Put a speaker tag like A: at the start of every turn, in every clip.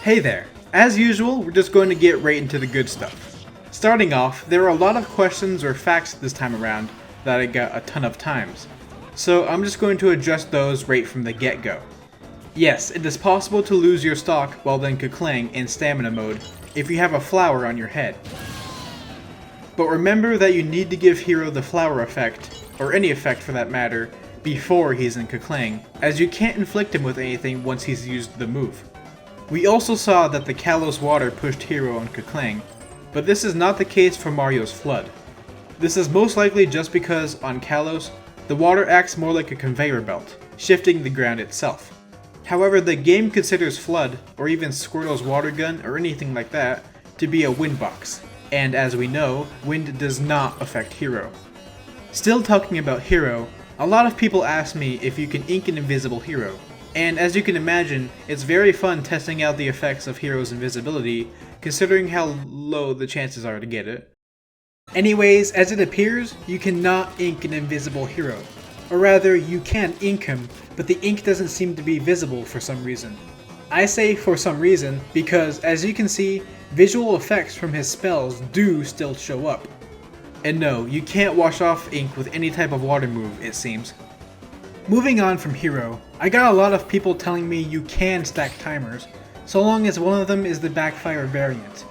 A: Hey there! As usual, we're just going to get right into the good stuff. Starting off, there are a lot of questions or facts this time around that I got a ton of times, so I'm just going to address those right from the get-go. Yes, it is possible to lose your stock while then Kuklang in stamina mode if you have a flower on your head. But remember that you need to give Hero the flower effect, or any effect for that matter, before he's in Kuklang, as you can't inflict him with anything once he's used the move. We also saw that the Kalos water pushed Hero on Kuklang, but this is not the case for Mario's Flood. This is most likely just because, on Kalos, the water acts more like a conveyor belt, shifting the ground itself. However, the game considers Flood, or even Squirtle's water gun or anything like that, to be a wind box, and as we know, wind does not affect Hero. Still talking about Hero, a lot of people ask me if you can ink an invisible Hero. And as you can imagine, it's very fun testing out the effects of Hero's invisibility, considering how low the chances are to get it. Anyways, as it appears, you cannot ink an invisible Hero. Or rather, you can ink him, but the ink doesn't seem to be visible for some reason. I say for some reason because, as you can see, visual effects from his spells do still show up. And no, you can't wash off ink with any type of water move, it seems. Moving on from Hero, I got a lot of people telling me you can stack timers, so long as one of them is the backfire variant.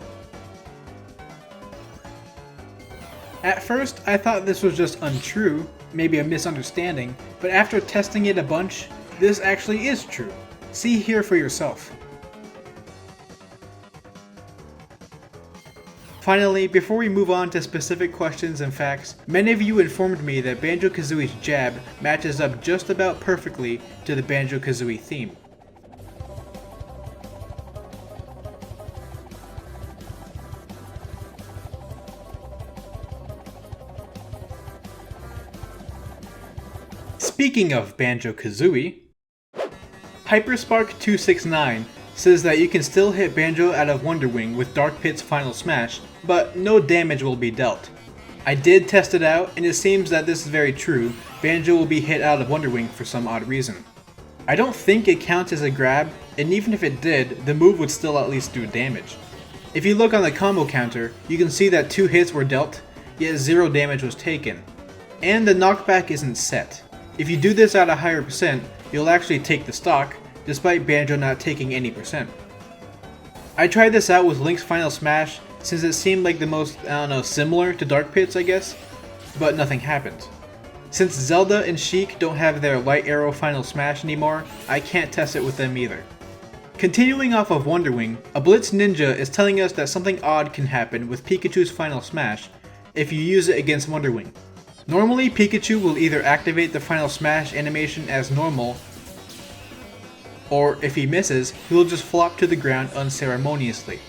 A: At first, I thought this was just untrue, maybe a misunderstanding, but after testing it a bunch, this actually is true. See here for yourself. Finally, before we move on to specific questions and facts, many of you informed me that Banjo-Kazooie's jab matches up just about perfectly to the Banjo-Kazooie theme. Speaking of Banjo-Kazooie, HyperSpark269 says that you can still hit Banjo out of Wonder Wing with Dark Pit's Final Smash, but no damage will be dealt. I did test it out, and it seems that this is very true. Banjo will be hit out of Wonder Wing for some odd reason. I don't think it counts as a grab, and even if it did, the move would still at least do damage. If you look on the combo counter, you can see that 2 hits were dealt, yet 0 damage was taken. And the knockback isn't set. If you do this at a higher percent, you'll actually take the stock, despite Banjo not taking any percent. I tried this out with Link's Final Smash since it seemed like the most, similar to Dark Pit's, I guess, but nothing happened. Since Zelda and Sheik don't have their Light Arrow Final Smash anymore, I can't test it with them either. Continuing off of Wonder Wing, a Blitz Ninja is telling us that something odd can happen with Pikachu's Final Smash if you use it against Wonder Wing. Normally, Pikachu will either activate the Final Smash animation as normal, or if he misses, he will just flop to the ground unceremoniously.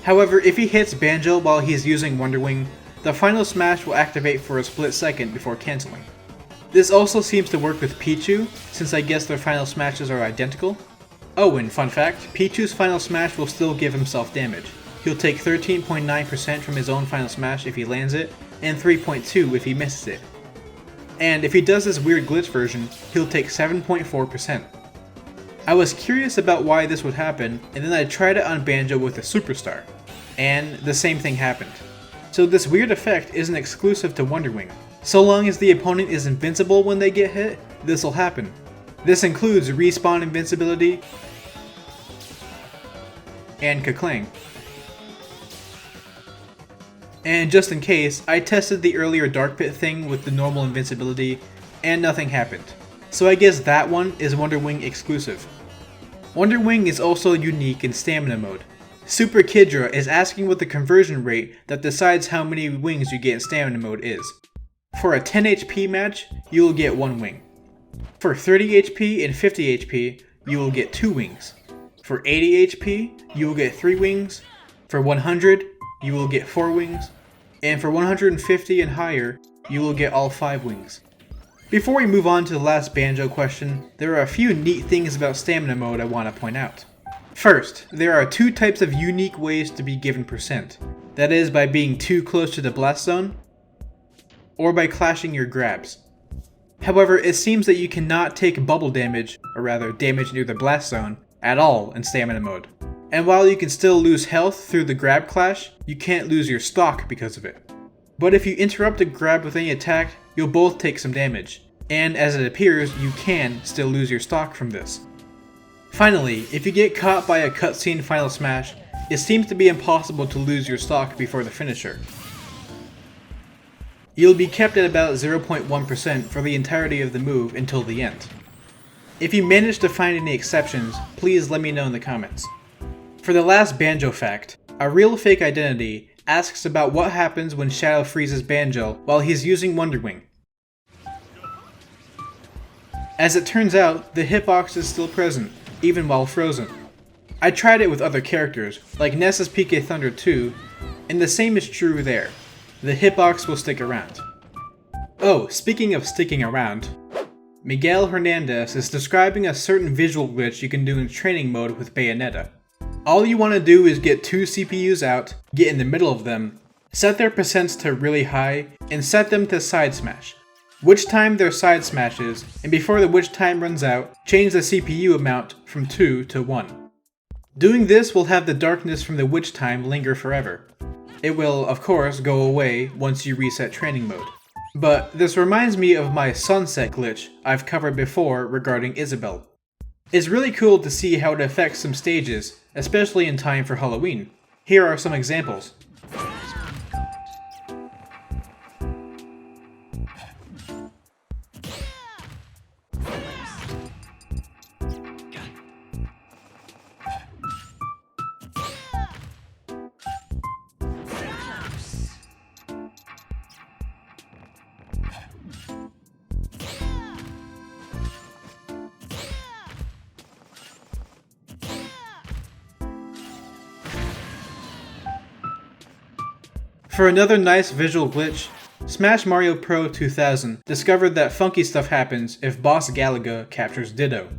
A: However, if he hits Banjo while he's using Wonder Wing, the Final Smash will activate for a split second before cancelling. This also seems to work with Pichu, since I guess their Final Smashes are identical. Oh, and fun fact, Pichu's Final Smash will still give himself damage. He'll take 13.9% from his own Final Smash if he lands it, and 3.2% if he misses it. And if he does this weird glitch version, he'll take 7.4%. I was curious about why this would happen, and then I tried it on Banjo with a Superstar, and the same thing happened. So this weird effect isn't exclusive to Wonder Wing. So long as the opponent is invincible when they get hit, this will happen. This includes respawn invincibility and Kuklang. And just in case, I tested the earlier Dark Pit thing with the normal invincibility, and nothing happened. So I guess that one is Wonder Wing exclusive. Wonder Wing is also unique in stamina mode. Super Kidra is asking what the conversion rate that decides how many wings you get in stamina mode is. For a 10 HP match, you will get 1 wing. For 30 HP and 50 HP, you will get 2 wings. For 80 HP, you will get 3 wings. For 100, you will get 4 wings. And for 150 and higher, you will get all 5 wings. Before we move on to the last Banjo question, there are a few neat things about stamina mode I want to point out. First, there are 2 types of unique ways to be given percent. That is by being too close to the blast zone, or by clashing your grabs. However, it seems that you cannot take bubble damage, or rather damage near the blast zone, at all in stamina mode. And while you can still lose health through the grab clash, you can't lose your stock because of it. But if you interrupt a grab with any attack, you'll both take some damage, and as it appears, you can still lose your stock from this. Finally, if you get caught by a cutscene final smash, it seems to be impossible to lose your stock before the finisher. You'll be kept at about 0.1% for the entirety of the move until the end. If you manage to find any exceptions, please let me know in the comments. For the last Banjo fact, a real fake identity asks about what happens when Shadow freezes Banjo while he's using Wonderwing. As it turns out, the hitbox is still present, even while frozen. I tried it with other characters, like Ness's PK Thunder 2, and the same is true there. The hitbox will stick around. Oh, speaking of sticking around, Miguel Hernandez is describing a certain visual glitch you can do in training mode with Bayonetta. All you want to do is get two CPUs out, get in the middle of them, set their percents to really high, and set them to side smash. Witch time their side smashes, and before the witch time runs out, change the CPU amount from 2 to 1. Doing this will have the darkness from the witch time linger forever. It will, of course, go away once you reset training mode. But this reminds me of my sunset glitch I've covered before regarding Isabelle. It's really cool to see how it affects some stages, especially in time for Halloween. Here are some examples. For another nice visual glitch, Smash Mario Pro 2000 discovered that funky stuff happens if Boss Galaga captures Ditto.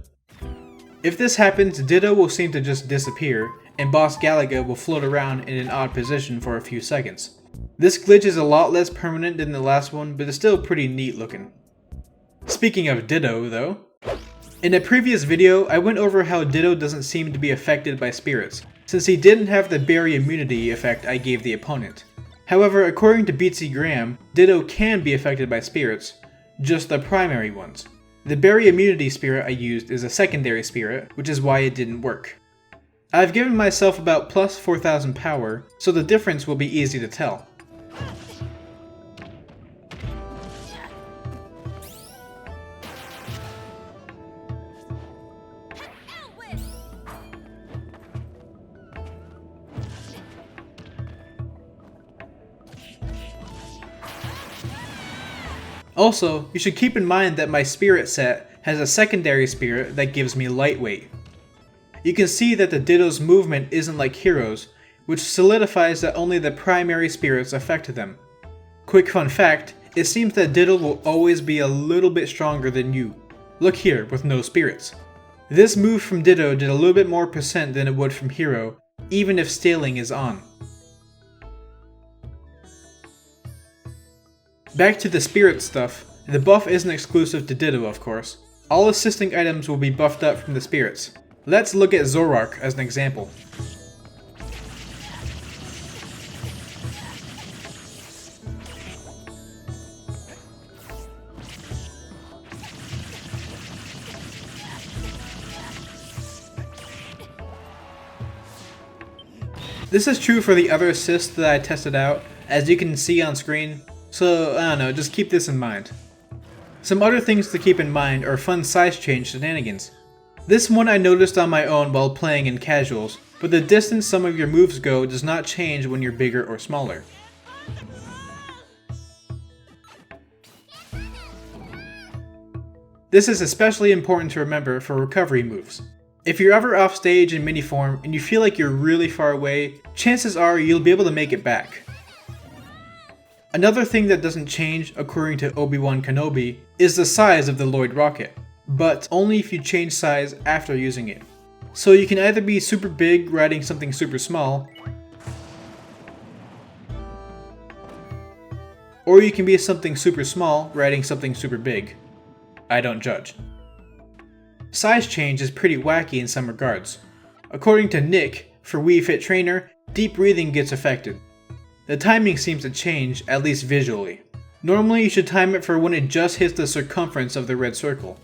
A: If this happens, Ditto will seem to just disappear, and Boss Galaga will float around in an odd position for a few seconds. This glitch is a lot less permanent than the last one, but it's still pretty neat looking. Speaking of Ditto, though, in a previous video I went over how Ditto doesn't seem to be affected by spirits, since he didn't have the berry immunity effect I gave the opponent. However, according to Beatsy Graham, Ditto can be affected by spirits, just the primary ones. The berry immunity spirit I used is a secondary spirit, which is why it didn't work. I've given myself about plus 4000 power, so the difference will be easy to tell. Also, you should keep in mind that my spirit set has a secondary spirit that gives me lightweight. You can see that the Ditto's movement isn't like Hero's, which solidifies that only the primary spirits affect them. Quick fun fact, it seems that Ditto will always be a little bit stronger than you. Look here, with no spirits. This move from Ditto did a little bit more percent than it would from Hero, even if scaling is on. Back to the spirit stuff, the buff isn't exclusive to Ditto of course. All assisting items will be buffed up from the spirits. Let's look at Zorark as an example. This is true for the other assists that I tested out, as you can see on screen. So, I don't know, just keep this in mind. Some other things to keep in mind are fun size change shenanigans. This one I noticed on my own while playing in casuals, but the distance some of your moves go does not change when you're bigger or smaller. This is especially important to remember for recovery moves. If you're ever off stage in mini form and you feel like you're really far away, chances are you'll be able to make it back. Another thing that doesn't change, according to Obi-Wan Kenobi, is the size of the Lloyd rocket, but only if you change size after using it. So you can either be super big riding something super small, or you can be something super small riding something super big. I don't judge. Size change is pretty wacky in some regards. According to Nick, For Wii Fit Trainer, deep breathing gets affected. The timing seems to change, at least visually. Normally you should time it for when it just hits the circumference of the red circle.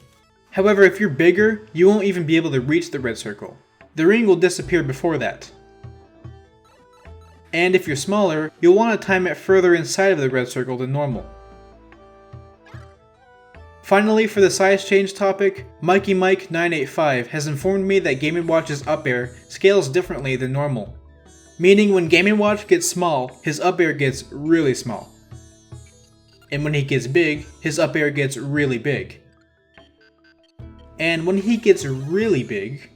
A: However, if you're bigger, you won't even be able to reach the red circle. The ring will disappear before that. And if you're smaller, you'll want to time it further inside of the red circle than normal. Finally, for the size change topic, Mikey Mike 985 has informed me that Game & Watch's up air scales differently than normal. Meaning when Game & Watch gets small, his up air gets really small. And when he gets big, his up air gets really big. And when he gets really big,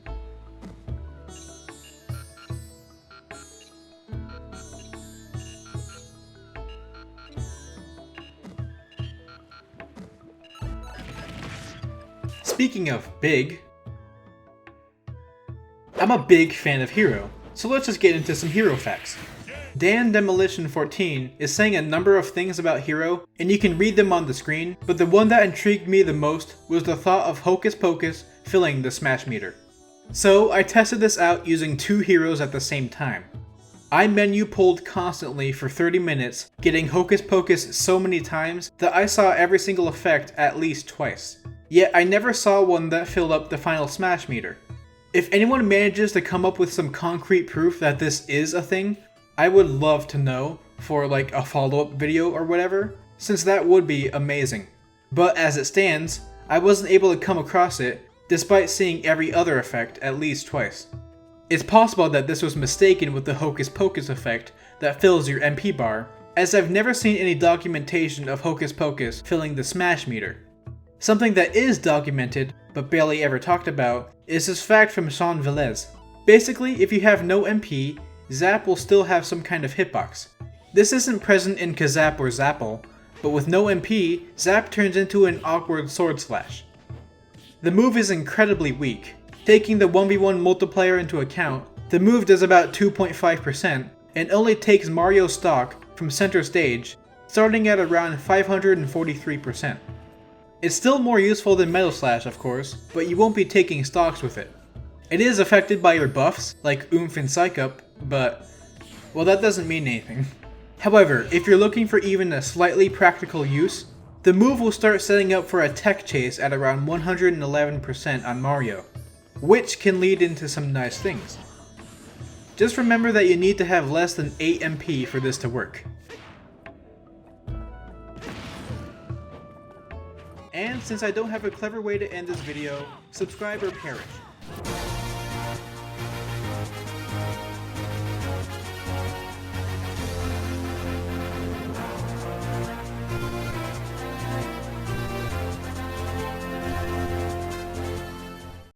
A: speaking of big, I'm a big fan of Hero, so let's just get into some Hero facts. Dan Demolition 14 is saying a number of things about Hero, and you can read them on the screen, but the one that intrigued me the most was the thought of Hocus Pocus filling the Smash meter. So I tested this out using two heroes at the same time. I menu pulled constantly for 30 minutes, getting Hocus Pocus so many times that I saw every single effect at least twice. Yet I never saw one that filled up the final Smash meter. If anyone manages to come up with some concrete proof that this is a thing, I would love to know for like a follow-up video or whatever, since that would be amazing. But as it stands, I wasn't able to come across it despite seeing every other effect at least twice. It's possible that this was mistaken with the Hocus Pocus effect that fills your MP bar, as I've never seen any documentation of Hocus Pocus filling the Smash meter. Something that is documented, but barely ever talked about, is this fact from Sean Velez. Basically, if you have no MP, ZAP will still have some kind of hitbox. This isn't present in Kazap or Zapple, but with no MP, ZAP turns into an awkward sword slash. The move is incredibly weak. Taking the 1v1 multiplayer into account, the move does about 2.5% and only takes Mario stock from center stage, starting at around 543%. It's still more useful than Metal Slash, of course, but you won't be taking stocks with it. It is affected by your buffs, like Oomph and Psych Up, but, well, that doesn't mean anything. However, if you're looking for even a slightly practical use, the move will start setting up for a tech chase at around 111% on Mario, which can lead into some nice things. Just remember that you need to have less than 8 MP for this to work. And since I don't have a clever way to end this video, subscribe or perish.